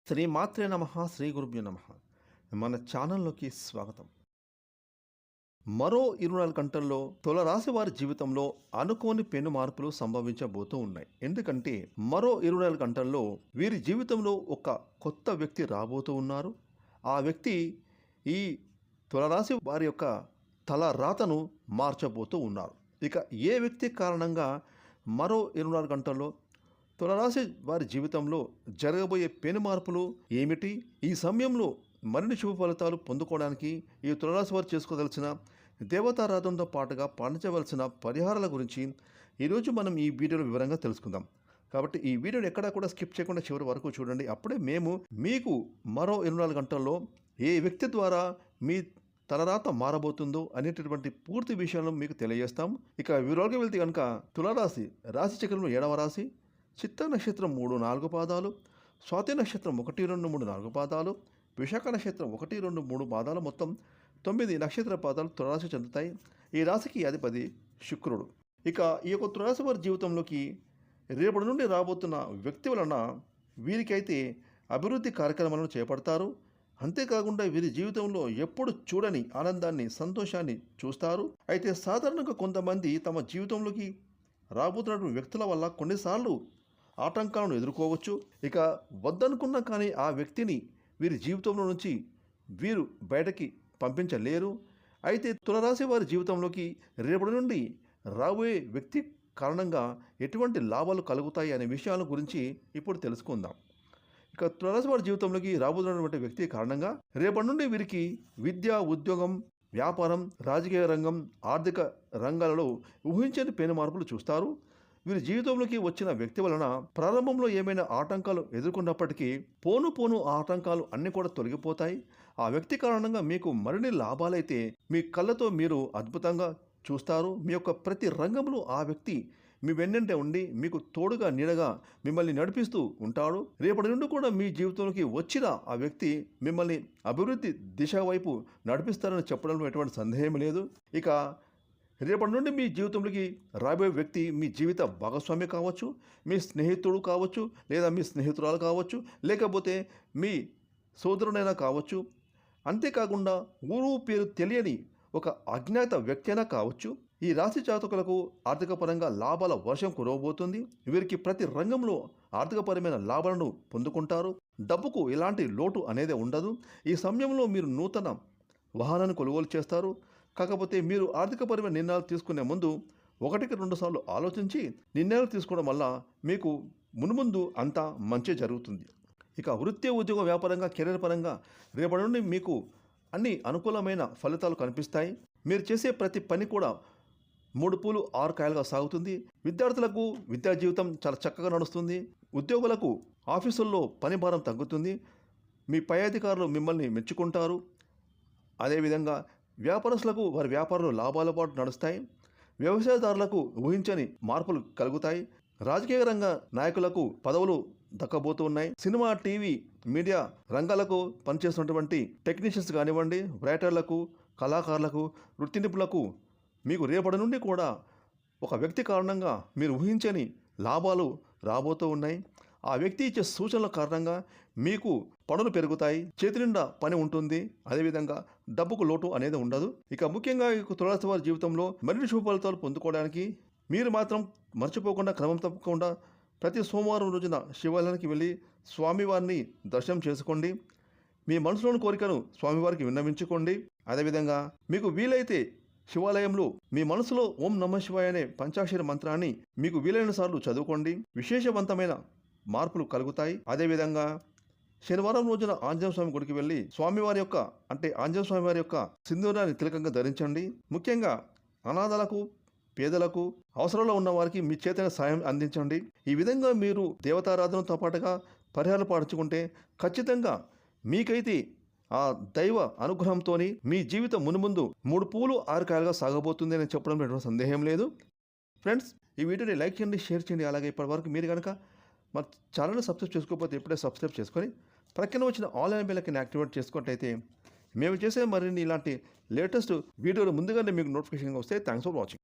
శ్రీమాత్రే నమః శ్రీ గురుభ్యో నమః. మన ఛానల్లోకి స్వాగతం. మరో 24 గంటల్లో తులరాశి వారి జీవితంలో అనుకోని పెను మార్పులు సంభవించబోతూ ఉన్నాయి. ఎందుకంటే మరో 24 గంటల్లో వీరి జీవితంలో ఒక కొత్త వ్యక్తి రాబోతూ ఉన్నారు. ఆ వ్యక్తి ఈ తులరాశి వారి యొక్క తల రాతను మార్చబోతూ ఉన్నారు. ఇక ఏ వ్యక్తి కారణంగా మరో 24 గంటల్లో తులరాశి వారి జీవితంలో జరగబోయే పెను మార్పులు ఏమిటి? ఈ సమయంలో మరిన్ని శుభ ఫలితాలు పొందుకోవడానికి ఈ తులరాశి వారు చేసుకోదలసిన దేవతారాధనతో పాటుగా పాటించవలసిన పరిహారాల గురించి ఈరోజు మనం ఈ వీడియోలో వివరంగా తెలుసుకుందాం. కాబట్టి ఈ వీడియోని ఎక్కడా కూడా స్కిప్ చేయకుండా చివరి వరకు చూడండి. అప్పుడే మేము మీకు మరో 24 గంటల్లో ఏ వ్యక్తి ద్వారా మీ తలరాత మారబోతుందో అనేటటువంటి పూర్తి విషయాలను మీకు తెలియజేస్తాం. ఇక వివరాలకు వెళ్తే కనుక తులారాశి రాశి చక్రంలో 7వ రాశి, చిత్త నక్షత్రం 3, 4 పాదాలు, స్వాతి నక్షత్రం 1, 2, 3, 4 పాదాలు, విశాఖ నక్షత్రం 1, 2, 3 పాదాలు, మొత్తం 9 నక్షత్ర పాదాలు తులరాశి చెందుతాయి. ఈ రాశికి అధిపతి శుక్రుడు. ఇక ఈ యొక్క తులరాశి వారి జీవితంలోకి రేపటి నుండి రాబోతున్న వ్యక్తి వలన వీరికైతే అభివృద్ధి కార్యక్రమాలను చేపడతారు. అంతేకాకుండా వీరి జీవితంలో ఎప్పుడు చూడని ఆనందాన్ని, సంతోషాన్ని చూస్తారు. అయితే సాధారణంగా కొంతమంది తమ జీవితంలోకి రాబోతున్నటువంటి వ్యక్తుల వల్ల కొన్నిసార్లు ఆటంకాలను ఎదుర్కోవచ్చు. ఇక వద్దనుకున్నా కానీ ఆ వ్యక్తిని వీరి జీవితంలో నుంచి వీరు బయటకి పంపించలేరు. అయితే తులరాశి వారి జీవితంలోకి రేపటి నుండి రాబోయే వ్యక్తి కారణంగా ఎటువంటి లాభాలు కలుగుతాయి అనే విషయాల గురించి ఇప్పుడు తెలుసుకుందాం. ఇక తులరాశి వారి జీవితంలోకి రాబోతున్నటువంటి వ్యక్తి కారణంగా రేపటి నుండి వీరికి విద్య, ఉద్యోగం, వ్యాపారం, రాజకీయ రంగం, ఆర్థిక రంగాలలో ఊహించని పెను మార్పులు చూస్తారు. వీరి జీవితంలోకి వచ్చిన వ్యక్తి వలన ప్రారంభంలో ఏమైనా ఆటంకాలు ఎదుర్కొన్నప్పటికీ పోను ఆ ఆటంకాలు అన్నీ కూడా తొలగిపోతాయి. ఆ వ్యక్తి కారణంగా మీకు మరిన్ని లాభాలైతే మీ కళ్ళతో మీరు అద్భుతంగా చూస్తారు. మీ యొక్క ప్రతి రంగంలో ఆ వ్యక్తి మీ వెన్నంటే ఉండి మీకు తోడుగా నీడగా మిమ్మల్ని నడిపిస్తూ ఉంటాడు. రేపటి నుండి కూడా మీ జీవితంలోకి వచ్చిన ఆ వ్యక్తి మిమ్మల్ని అభివృద్ధి దిశ వైపు నడిపిస్తారని చెప్పడంలో ఎటువంటి సందేహం లేదు. ఇక రేపటి నుండి మీ జీవితంలోకి రాబోయే వ్యక్తి మీ జీవిత భాగస్వామి కావచ్చు, మీ స్నేహితుడు కావచ్చు, లేదా మీ స్నేహితురాలు కావచ్చు, లేకపోతే మీ సోదరునైనా కావచ్చు. అంతేకాకుండా ఊరు పేరు తెలియని ఒక అజ్ఞాత వ్యక్తి అయినా కావచ్చు. ఈ రాశి జాతకులకు ఆర్థిక పరంగా లాభాల వర్షం కురవబోతుంది. వీరికి ప్రతి రంగంలో ఆర్థికపరమైన లాభాలను పొందుకుంటారు. డబ్బుకు ఎలాంటి లోటు అనేది ఉండదు. ఈ సమయంలో మీరు నూతన వాహనాన్ని కొనుగోలు చేస్తారు. కాకపోతే మీరు ఆర్థికపరమైన నిర్ణయాలు తీసుకునే ముందు 1-2 సార్లు ఆలోచించి నిర్ణయాలు తీసుకోవడం వల్ల మీకు మున్ముందు అంతా మంచి జరుగుతుంది. ఇక వృత్తి, ఉద్యోగ, వ్యాపారంగా, కెరీర్ పరంగా రేపటి నుండి మీకు అన్ని అనుకూలమైన ఫలితాలు కనిపిస్తాయి. మీరు చేసే ప్రతి పని కూడా 3 పూలు 6 కాయలుగా సాగుతుంది. విద్యార్థులకు విద్యా జీవితం చాలా చక్కగా నడుస్తుంది. ఉద్యోగులకు ఆఫీసుల్లో పని భారం తగ్గుతుంది. మీ పై అధికారులు మిమ్మల్ని మెచ్చుకుంటారు. అదేవిధంగా వ్యాపారస్తులకు వారి వ్యాపారంలో లాభాల పాటు నడుస్తాయి. వ్యవసాయదారులకు ఊహించని మార్పులు కలుగుతాయి. రాజకీయ రంగ నాయకులకు పదవులు దక్కబోతున్నాయి. సినిమా, టీవీ, మీడియా రంగాలకు పనిచేస్తున్నటువంటి టెక్నీషియన్స్ కానివ్వండి, రైటర్లకు, కళాకారులకు, వృత్తి నిపుణులకు మీకు రేపటి నుండి కూడా ఒక వ్యక్తి కారణంగా మీరు ఊహించని లాభాలు రాబోతూ ఉన్నాయి. ఆ వ్యక్తి ఇచ్చే సూచనల కారణంగా మీకు పనులు పెరుగుతాయి. చేతి నిండా పని ఉంటుంది. అదేవిధంగా డబ్బుకు లోటు అనేది ఉండదు. ఇక ముఖ్యంగా తులరాశి వారి జీవితంలో మరిన్ని శుభ ఫలితాలు పొందుకోవడానికి మీరు మాత్రం మర్చిపోకుండా, క్రమం తప్పకుండా ప్రతి సోమవారం రోజున శివాలయానికి వెళ్ళి స్వామివారిని దర్శనం చేసుకోండి. మీ మనసులోని కోరికను స్వామివారికి విన్నవించుకోండి. అదేవిధంగా మీకు వీలైతే శివాలయంలో మీ మనసులో ఓం నమః శివాయ అనే పంచాక్షరి మంత్రాన్ని మీకు వీలైన సార్లు చదువుకోండి. విశేషవంతమైన మార్పులు కలుగుతాయి. అదేవిధంగా శనివారం రోజున ఆంజనేయ స్వామి గుడికి వెళ్ళి స్వామివారి యొక్క ఆంజనేయ స్వామి వారి యొక్క సింధూరాన్ని తిలకంగా ధరించండి. ముఖ్యంగా అనాథలకు, పేదలకు, అవసరంలో ఉన్న వారికి మీ చేతన సాయం అందించండి. ఈ విధంగా మీరు దేవతారాధనతో పాటుగా పరిహారాలు పాటించుకుంటే ఖచ్చితంగా మీకైతే ఆ దైవ అనుగ్రహంతో మీ జీవితం మునుముందు 3 పూలు 6 కాయలుగా సాగబోతుంది అని చెప్పడం ఎటువంటి సందేహం లేదు. ఫ్రెండ్స్, ఈ వీడియోని లైక్ చేయండి, షేర్ చేయండి. అలాగే ఇప్పటివరకు మీరు కనుక మా ఛానల్ని సబ్స్క్రైబ్ చేసుకోకపోతే ఇప్పుడే సబ్స్క్రైబ్ చేసుకొని ప్రక్కన వచ్చిన ఆన్లైన్ బెల్ని యాక్టివేట్ చేసుకున్నట్టయితే మేము చేసే మరిన్ని ఇలాంటి లేటెస్ట్ వీడియోలు ముందుగానే మీకు నోటిఫికేషన్గా వస్తాయి. Thanks for watching.